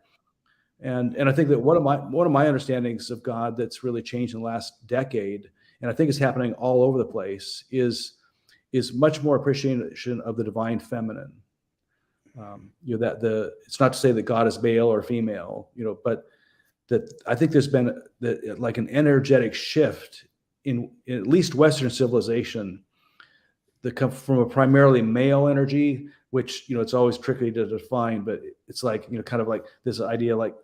And I think that one of my understandings of God that's really changed in the last decade, and I think it's happening all over the place, is much more appreciation of the divine feminine. It's not to say that God is male or female, but that I think there's been like an energetic shift in at least Western civilization that come from a primarily male energy, which, it's always tricky to define, but it's like, kind of like this idea, like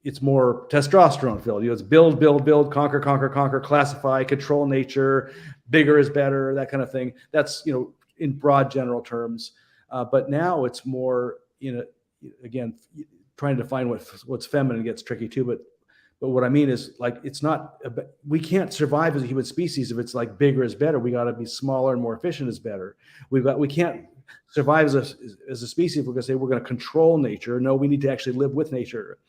it's more testosterone filled, it's build, conquer, classify, control nature, bigger is better, that kind of thing. That's, in broad general terms. But now it's more, again, trying to define what's feminine gets tricky too. But what I mean is, like, it's not, we can't survive as a human species if it's like bigger is better. We got to be smaller and more efficient is better. We can't survive as a species if we're going to say we're going to control nature. No, we need to actually live with nature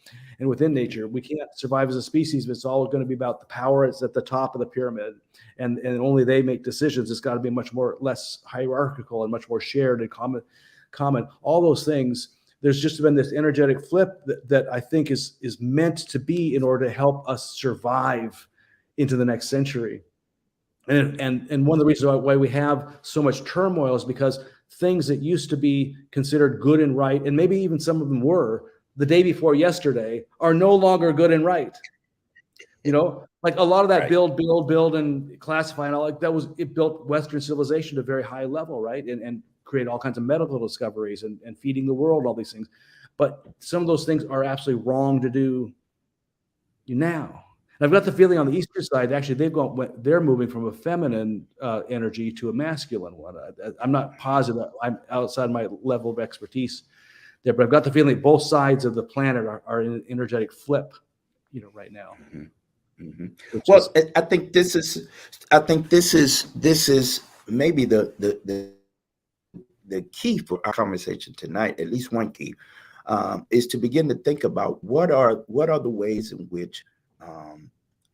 and within nature. We can't survive as a species if it's all going to be about the power that's at the top of the pyramid, and only they make decisions. It's got to be much more less hierarchical and much more shared and common. All those things. There's just been this energetic flip that I think is meant to be in order to help us survive into the next century. And one of the reasons why we have so much turmoil is because things that used to be considered good and right, and maybe even some of them were the day before yesterday, are no longer good and right. Like a lot of that build and classify and all, like that it built Western civilization to a very high level, right? And create all kinds of medical discoveries and feeding the world, all these things. But some of those things are absolutely wrong to do now. And I've got the feeling on the Eastern side, actually, they're moving from a feminine energy to a masculine one. I'm not positive. I'm outside my level of expertise there, but I've got the feeling both sides of the planet are in an energetic flip, right now. Mm-hmm. Mm-hmm. Well, I think this is maybe the key for our conversation tonight, at least one key, is to begin to think about what are the ways in which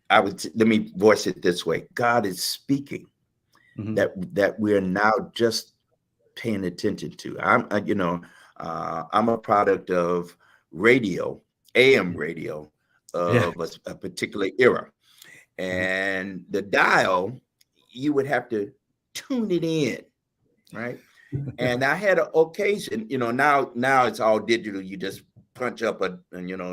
let me voice it this way: God is speaking, mm-hmm. that we're now just paying attention to. I'm a product of radio, AM radio, of a particular era, and the dial, you would have to tune it in, right? And I had an occasion, now it's all digital. You just punch up and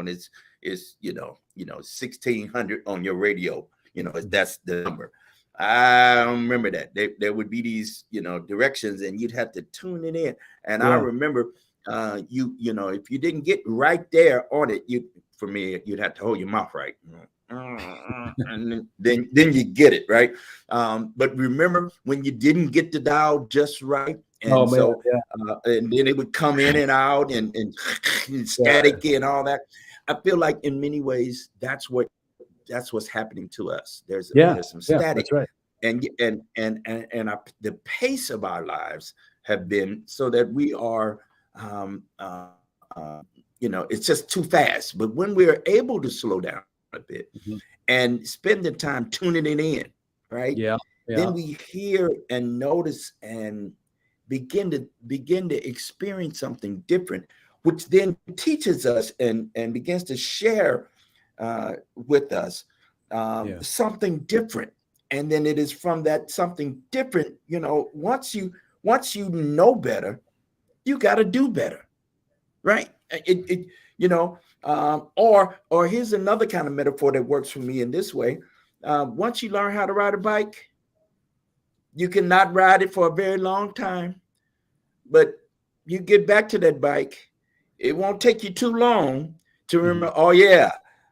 it's 1600 on your radio. That's the number. I remember that there would be these, directions, and you'd have to tune it in. And I remember, if you didn't get right there on it, you'd have to hold your mouth right. And then you get it right. But remember when you didn't get the dial just right, and and then it would come in and out and static and all that. I feel like in many ways that's what's happening to us. There's some static, right. and the pace of our lives have been so that we are it's just too fast. But when we're able to slow down a bit, mm-hmm. and spend the time tuning it in, right? Then we hear and notice and begin to experience something different, which then teaches us and begins to share with us something different. And then it is from that something different, once you know better, you got to do better, right? Or here's another kind of metaphor that works for me in this way. Once you learn how to ride a bike, you cannot ride it for a very long time, but you get back to that bike. It won't take you too long to remember, mm-hmm.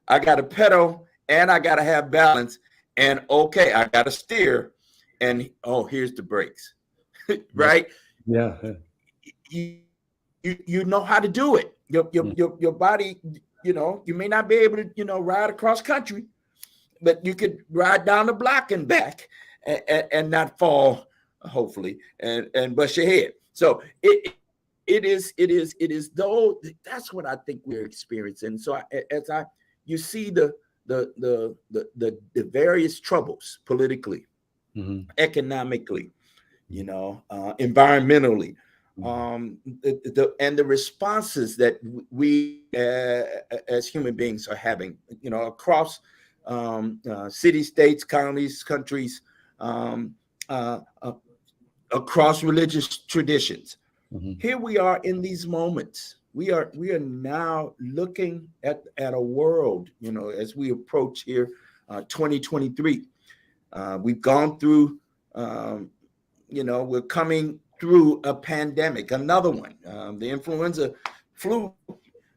I got to pedal and I got to have balance, and I got to steer, and here's the brakes, right? Yeah. You know how to do it. Your body, you may not be able to, ride across country, but you could ride down the block and back and not fall, hopefully, and bust your head. So it is though, that's what I think we're experiencing. So you see the various troubles politically, mm-hmm. economically, environmentally, the responses that we as human beings are having, across cities, states, counties, countries, across religious traditions. Here we are in these moments. We are now looking at a world, as we approach here 2023. We've gone through, we're coming through a pandemic, another one. The influenza flu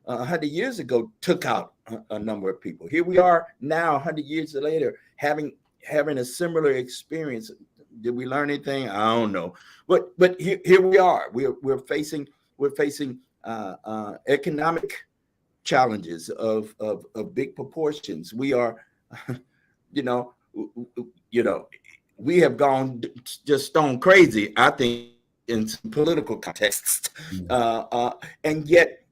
100 years ago took out a number of people. Here we are now, 100 years later, having a similar experience. Did we learn anything? I don't know. But here we are. We're facing economic challenges of big proportions. We are, we have gone just stone crazy, I think, in some political contexts. And yet,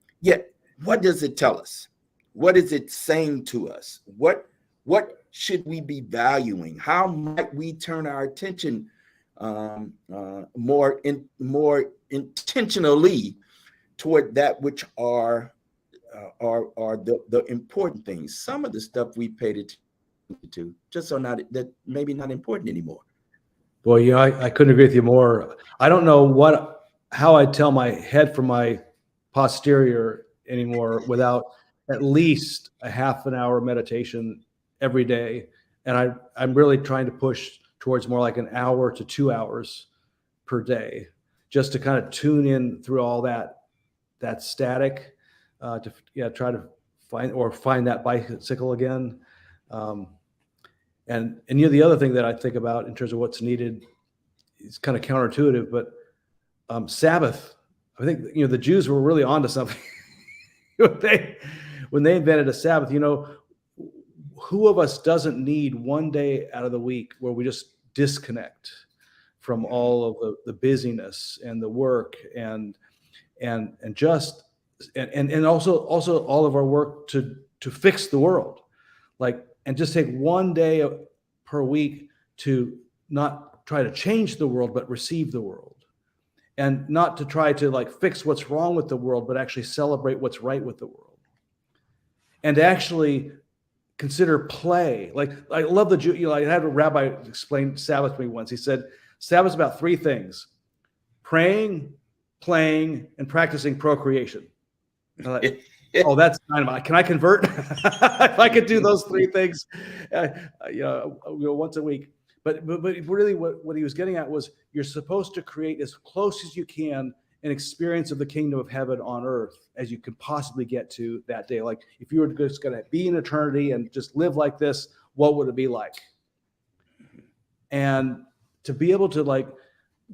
what does it tell us? What is it saying to us? What should we be valuing? How might we turn our attention more intentionally toward that which are the important things? Some of the stuff we paid attention to just are not, that maybe not important anymore. Boy, I couldn't agree with you more. I don't know how I tell my head from my posterior anymore without at least a half an hour meditation every day. And I'm really trying to push towards more like an hour to 2 hours per day, just to kind of tune in through all that static, to try to find that bicycle again. And the other thing that I think about in terms of what's needed is kind of counterintuitive, but Sabbath. I think the Jews were really onto something when they invented a Sabbath. Who of us doesn't need one day out of the week where we just disconnect from all of the busyness and the work and also all of our work to fix the world, and just take one day per week to not try to change the world, but receive the world, and not to try to fix what's wrong with the world, but actually celebrate what's right with the world, and to actually consider play. I love the Jew. I had a rabbi explain Sabbath to me once. He said, Sabbath's about three things: praying, playing, and practicing procreation. Oh, that's dynamite. Can I convert? If I could do those three things, once a week. But really what he was getting at was, you're supposed to create as close as you can an experience of the kingdom of heaven on earth as you could possibly get to that day. Like, if you were just going to be in eternity and just live like this, what would it be like? And to be able to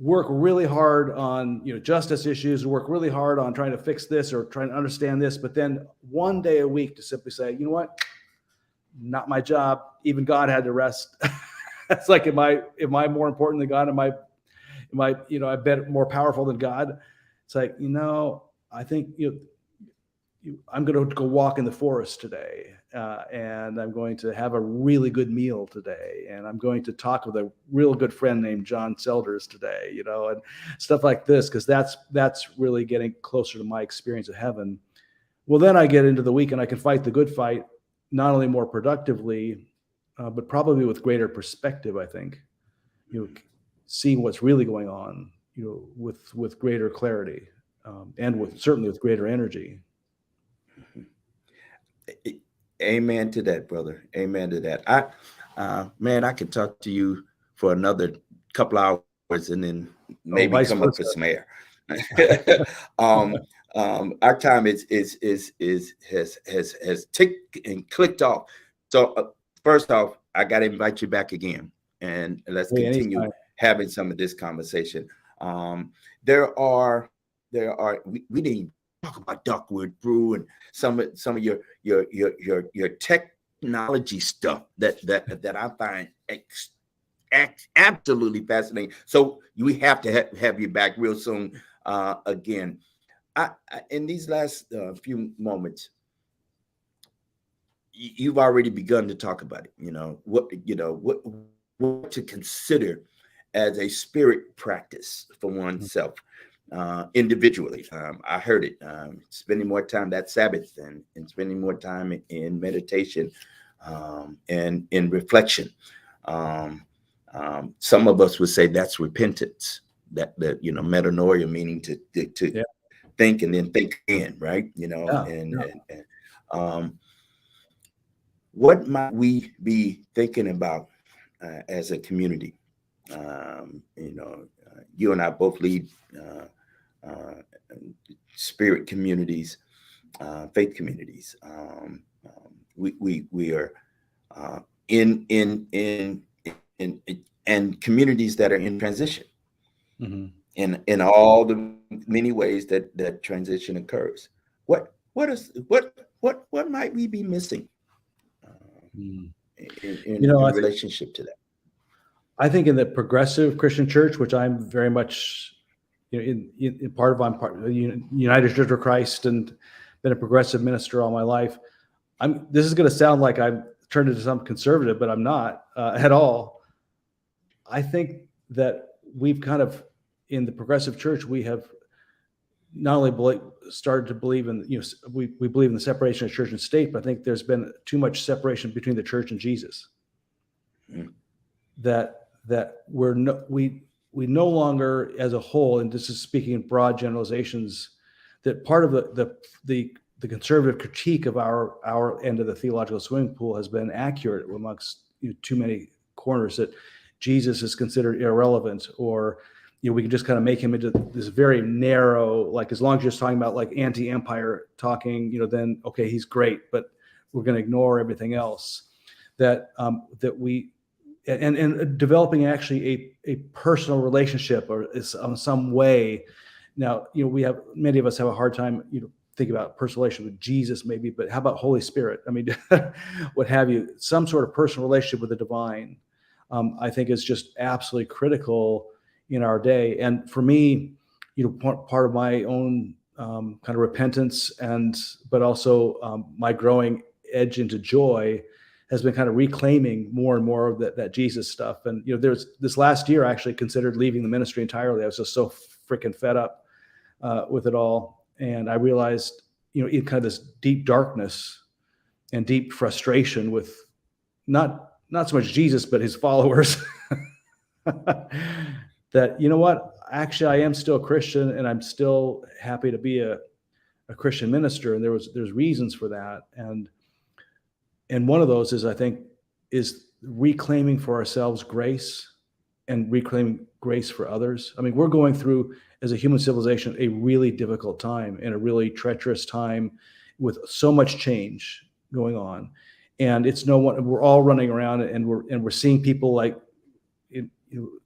work really hard on justice issues, work really hard on trying to fix this or trying to understand this, but then one day a week to simply say, you know what, not my job. Even God had to rest. It's like, am I more important than God? Am I I bet more powerful than God? It's like, I think I'm going to go walk in the forest today, and I'm going to have a really good meal today, and I'm going to talk with a real good friend named John Selders today, and stuff like this, because that's really getting closer to my experience of heaven. Well, then I get into the week and I can fight the good fight, not only more productively, but probably with greater perspective. I think, seeing what's really going on, with greater clarity, and certainly with greater energy. Amen to that, brother. Amen to that. I could talk to you for another couple hours and then maybe come up with some air. Our time has ticked and clicked off. So first off, I got to invite you back again, and let's continue having some of this conversation. We didn't talk about Duckwood Brew and some of your technology stuff that I find absolutely fascinating. So we have to have you back real soon again. I in these last few moments, you've already begun to talk about it. What to consider as a spirit practice for oneself. individually. I heard it. Spending more time that Sabbath and spending more time in meditation and in reflection. Some of us would say that's repentance. That metanoia, meaning to Yeah. think and then think again, right? Yeah. And what might we be thinking about as a community? You and I both lead spirit communities, faith communities. We are in and communities that are in transition. Mm-hmm. In all the many ways that transition occurs. What might we be missing in relationship to that? I think in the progressive Christian church, which I'm very much, in part of, I'm part of the United Church of Christ and been a progressive minister all my life. This is going to sound like I've turned into some conservative, but I'm not at all. I think that we've kind of, in the progressive church, we have not only started to believe in, we believe in the separation of church and state, but I think there's been too much separation between the church and Jesus. Mm. That we no longer, as a whole, and this is speaking in broad generalizations, that part of the conservative critique of our end of the theological swimming pool has been accurate amongst too many corners, that Jesus is considered irrelevant, or we can just kind of make him into this very narrow, like, as long as you're just talking about like anti-empire talking, then okay, he's great, but we're going to ignore everything else. That we and developing actually a personal relationship, or is some way. Now, many of us have a hard time, think about personal relationship with Jesus maybe, but how about Holy Spirit? I mean, what have you? Some sort of personal relationship with the divine, I think, is just absolutely critical in our day. And for me, part of my own kind of repentance but also my growing edge into joy has been kind of reclaiming more and more of that Jesus stuff. And, there's this last year, I actually considered leaving the ministry entirely. I was just so freaking fed up with it all. And I realized, in kind of this deep darkness and deep frustration with not so much Jesus, but his followers, that, what, actually, I am still a Christian, and I'm still happy to be a Christian minister. And there's reasons for that. And one of those is, I think, is reclaiming for ourselves grace and reclaiming grace for others. I mean, we're going through, as a human civilization, a really difficult time and a really treacherous time with so much change going on. And we're all running around, and we're seeing people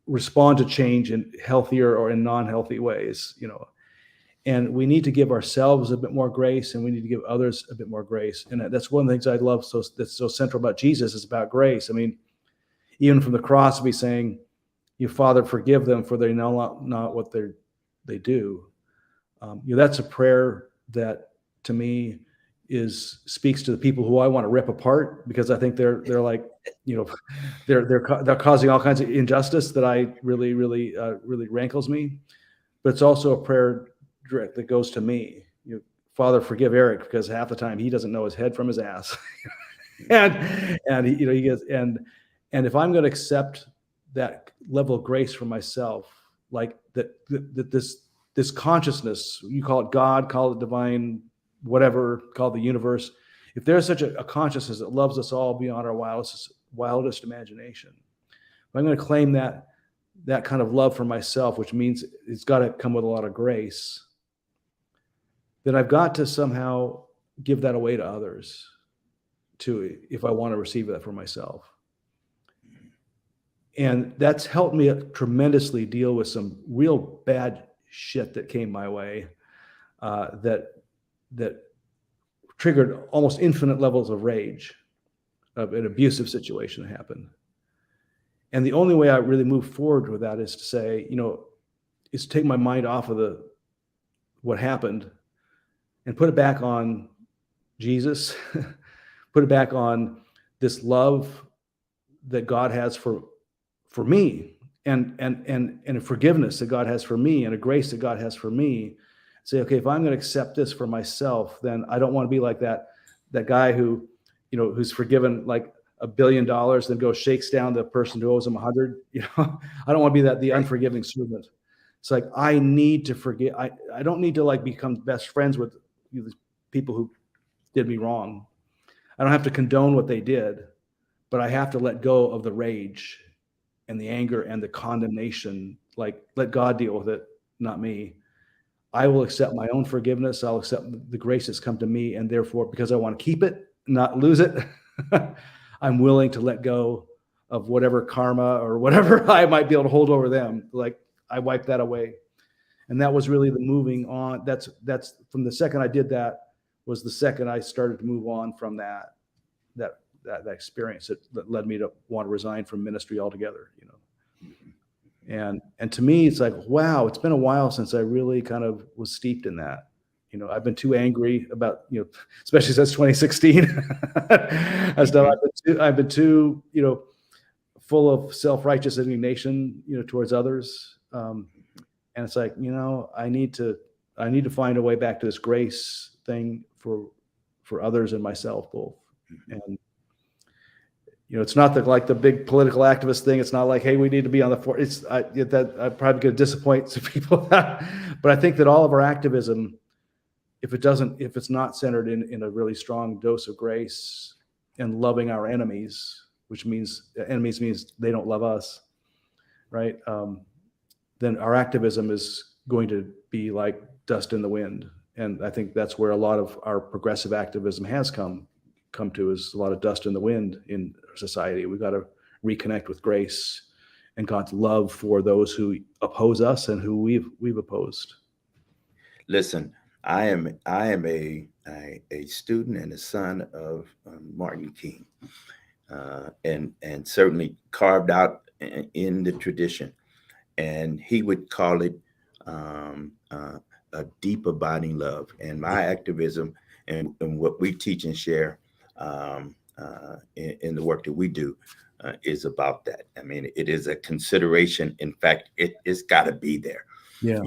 respond to change in healthier or in non-healthy ways, and we need to give ourselves a bit more grace, and we need to give others a bit more grace. And that's one of the things I love that's so central about Jesus, is about grace. I mean, even from the cross, we saying, "You Father, forgive them, for they know not what they do." That's a prayer that, to me, speaks to the people who I want to rip apart, because I think they're like, they're causing all kinds of injustice that I really rankles me. But it's also a prayer that goes to me. Father, forgive Eric, because half the time he doesn't know his head from his ass. and he gets, and if I'm going to accept that level of grace for myself, like that this consciousness, you call it God, call it divine, whatever, call it the universe, if there's such a consciousness that loves us all beyond our wildest imagination, if I'm going to claim that kind of love for myself, which means it's got to come with a lot of grace, then I've got to somehow give that away to others too, if I want to receive that for myself. And that's helped me tremendously deal with some real bad shit that came my way, that triggered almost infinite levels of rage of an abusive situation that happened. And the only way I really move forward with that is to say, is to take my mind off of what happened and put it back on Jesus, put it back on this love that God has for me, and a forgiveness that God has for me and a grace that God has for me. Say, okay, if I'm going to accept this for myself, then I don't want to be like that guy who, who's forgiven like $1 billion, then goes shakes down the person who owes him 100. I don't want to be the unforgiving servant. It's like, I need to forgive. I don't need to like become best friends with the people who did me wrong. I don't have to condone what they did, but I have to let go of the rage and the anger and the condemnation. Like, let God deal with it, not me. I will accept my own forgiveness. I'll accept the grace that's come to me. And therefore, because I want to keep it, not lose it, I'm willing to let go of whatever karma or whatever I might be able to hold over them. Like, I wipe that away. And that was really the moving on. That's from the second I did that was the second I started to move on from that experience that led me to want to resign from ministry altogether, And to me, it's like, wow, it's been a while since I really kind of was steeped in that. I've been too angry about, especially since 2016. I've been too, full of self-righteous indignation, towards others. And it's like, I need to find a way back to this grace thing for others and myself both. And, it's not like the big political activist thing. It's not like, hey, we need to be on the floor. I'm probably going to disappoint some people. But I think that all of our activism, if it's not centered in a really strong dose of grace and loving our enemies, which means enemies means they don't love us, right? Then our activism is going to be like dust in the wind. And I think that's where a lot of our progressive activism has come to, is a lot of dust in the wind in society. We've got to reconnect with grace and God's love for those who oppose us and who we've opposed. Listen, I am a student and a son of Martin King, and certainly carved out in the tradition. And he would call it a deep abiding love. And my activism and what we teach and share in the work that we do is about that. I mean, it is a consideration. In fact, it's got to be there. Yeah.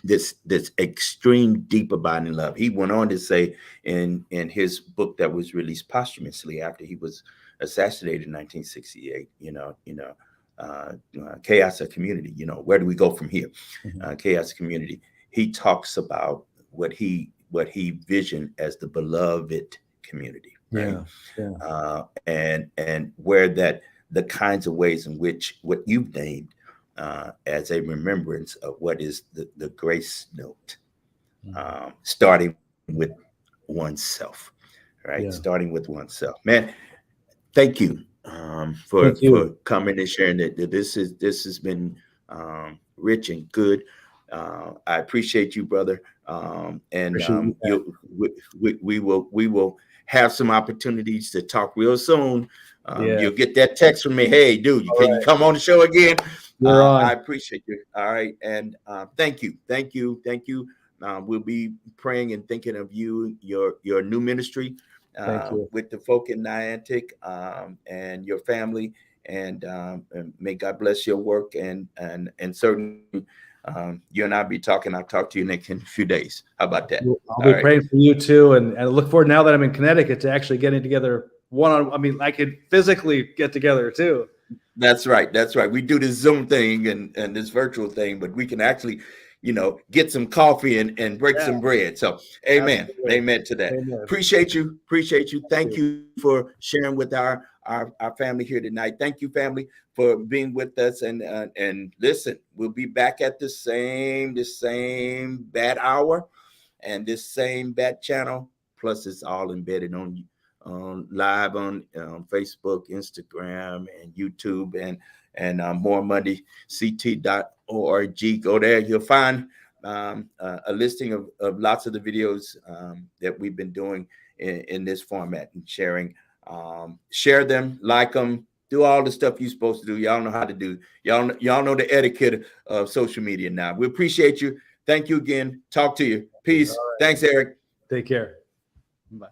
This extreme deep abiding love. He went on to say in his book that was released posthumously after he was assassinated in 1968, Chaos of Community, where do we go from here? Chaos of Community. He talks about what he visioned as the beloved community, right? And where that the kinds of ways in which what you've named as a remembrance of what is the grace note, starting with oneself, right? Starting with oneself. Man, thank you for coming and sharing that. This has been rich and good. I appreciate you, brother. And we will have some opportunities to talk real soon. You'll get that text from me. Hey, dude, can you come on the show again? I appreciate you. All right. And thank you. We'll be praying and thinking of you, your new ministry with the folk in Niantic and your family. And may God bless your work. And certainly you and I'll be talking. I'll talk to you in a few days. How about that? I'll be praying for you too. And I look forward, now that I'm in Connecticut, to actually getting together I could physically get together too. That's right. We do this Zoom thing and this virtual thing, but we can actually, get some coffee and break some bread. So amen. Absolutely. Amen to that. Amen. Appreciate you. Thank you for sharing with our family here tonight. Thank you, family, for being with us. And listen, we'll be back at the same bad hour and this same bad channel. Plus, it's all embedded on live on Facebook, Instagram, and YouTube, and moremoneyct.org. Go there. You'll find a listing of lots of the videos that we've been doing in this format and sharing. Share them, like them, do all the stuff you're supposed to do. Y'all know how to do. Y'all know the etiquette of social media now. We appreciate you. Thank you again. Talk to you. Peace. Right. Thanks, Eric. Take care. Bye.